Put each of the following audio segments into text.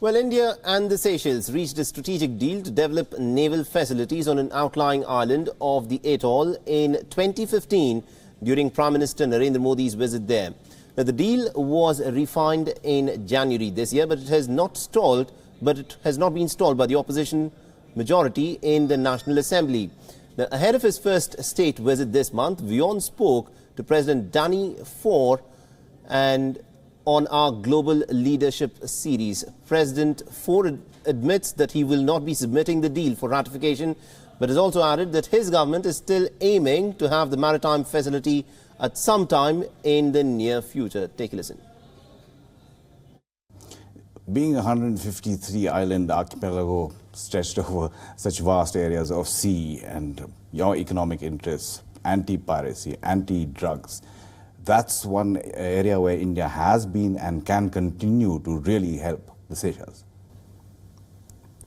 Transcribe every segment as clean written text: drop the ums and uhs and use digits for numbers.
Well, India and the Seychelles reached a strategic deal to develop naval facilities on an outlying island of the atoll in 2015 during Prime Minister Narendra Modi's visit there. Now, the deal was refined in January this year, but it has not been stalled by the opposition majority in the National Assembly. Now, ahead of his first state visit this month, WION spoke to President Faure and on our Global Leadership series. President Faure admits that he will not be submitting the deal for ratification, but has also added that his government is still aiming to have the maritime facility at some time in the near future. Take a listen. Being a 153 island archipelago stretched over such vast areas of sea and your economic interests, anti-piracy, anti-drugs, that's one area where India has been and can continue to really help the Seychelles.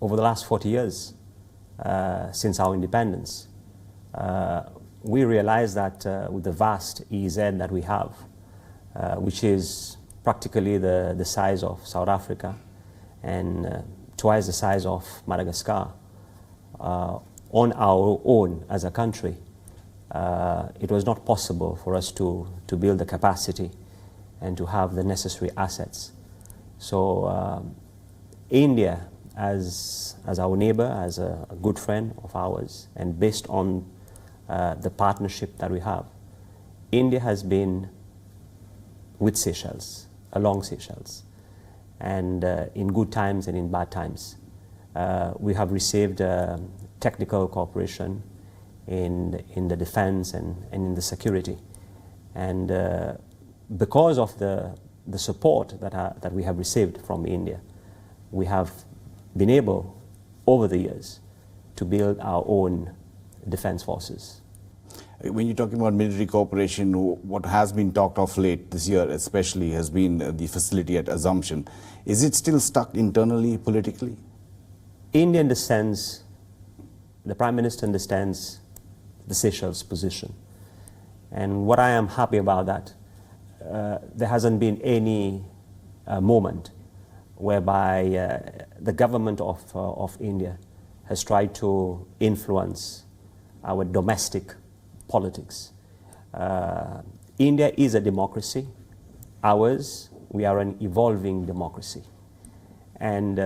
Over the last 40 years, since our independence, we realized that with the vast EEZ that we have, which is practically the size of South Africa and twice the size of Madagascar, on our own as a country, it was not possible for us to build the capacity and to have the necessary assets. So India, as our neighbor, as a good friend of ours, and based on the partnership that we have, India has been with Seychelles, along Seychelles, and in good times and in bad times. We have received technical cooperation in the defense and in the security. And because of the support that we have received from India, we have been able, over the years, to build our own defense forces. When you're talking about military cooperation, what has been talked of late this year especially has been the facility at Assumption. Is it still stuck internally, politically? India understands, the Prime Minister understands the Seychelles position. And what I am happy about that, there hasn't been any moment whereby the government of India has tried to influence our domestic politics. India is a democracy. Ours, we are an evolving democracy. And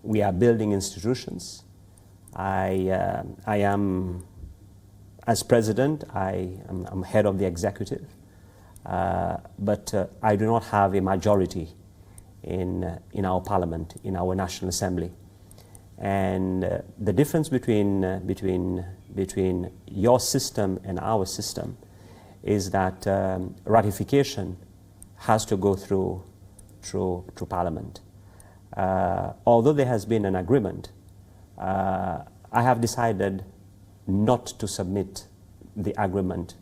we are building institutions. I am, as president, I'm head of the executive, but I do not have a majority in our parliament, in our National Assembly. And the difference between your system and our system is that ratification has to go through Parliament. Although there has been an agreement, I have decided not to submit the agreement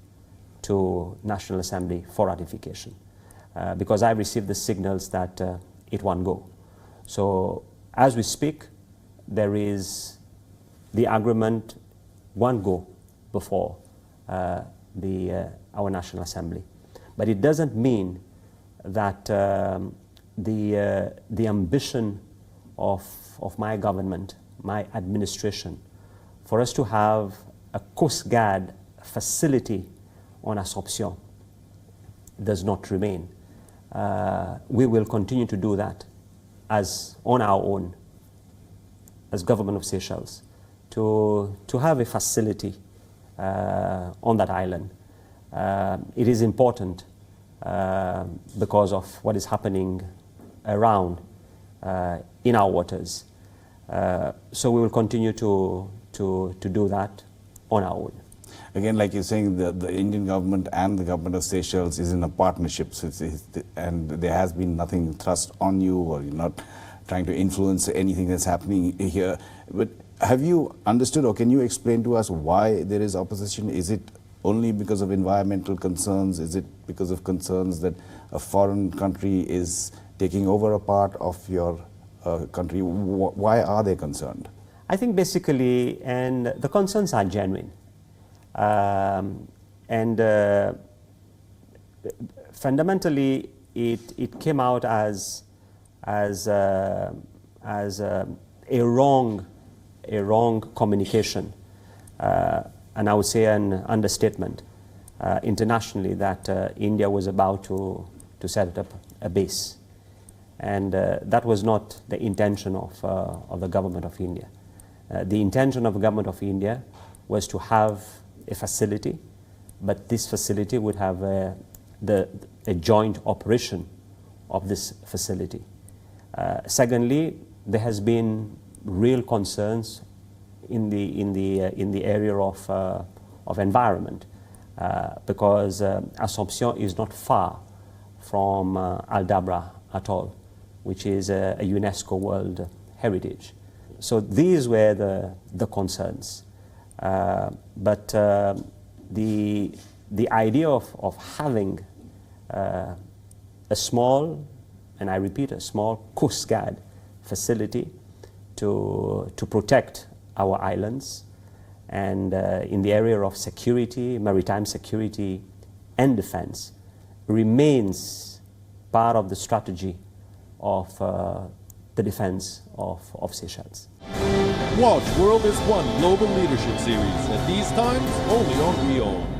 to National Assembly for ratification because I received the signals that it won't go. So as we speak, there is the agreement won't go before our National Assembly. But it doesn't mean that the ambition of my government, my administration, for us to have a Coast Guard facility on Assumption does not remain. We will continue to do that as on our own, as government of Seychelles, to have a facility on that island. It is important because of what is happening around in our waters. So we will continue to do that on our own. Again, like you're saying, the Indian government and the government of Seychelles is in a partnership, so and there has been nothing thrust on you, or you're not trying to influence anything that's happening here. But have you understood, or can you explain to us why there is opposition? Is it only because of environmental concerns? Is it because of concerns that a foreign country is taking over a part of your country? Why are they concerned? I think basically, and the concerns are genuine. Fundamentally, it came out as as a wrong communication, and I would say an understatement internationally, that India was about to set up a base. And that was not the intention of the government of India. The intention of the government of India was to have a facility, but this facility would have a joint operation of this facility. Secondly, there has been real concerns in the area of environment, because Assumption is not far from Al Dabra Atoll, which is a UNESCO World Heritage. So these were the concerns. But the idea of having a small, and I repeat, a small Coast Guard facility to protect our islands, and in the area of security, maritime security and defense, remains part of the strategy of the defense of Seychelles. Watch World is One Global Leadership Series at these times only on WION.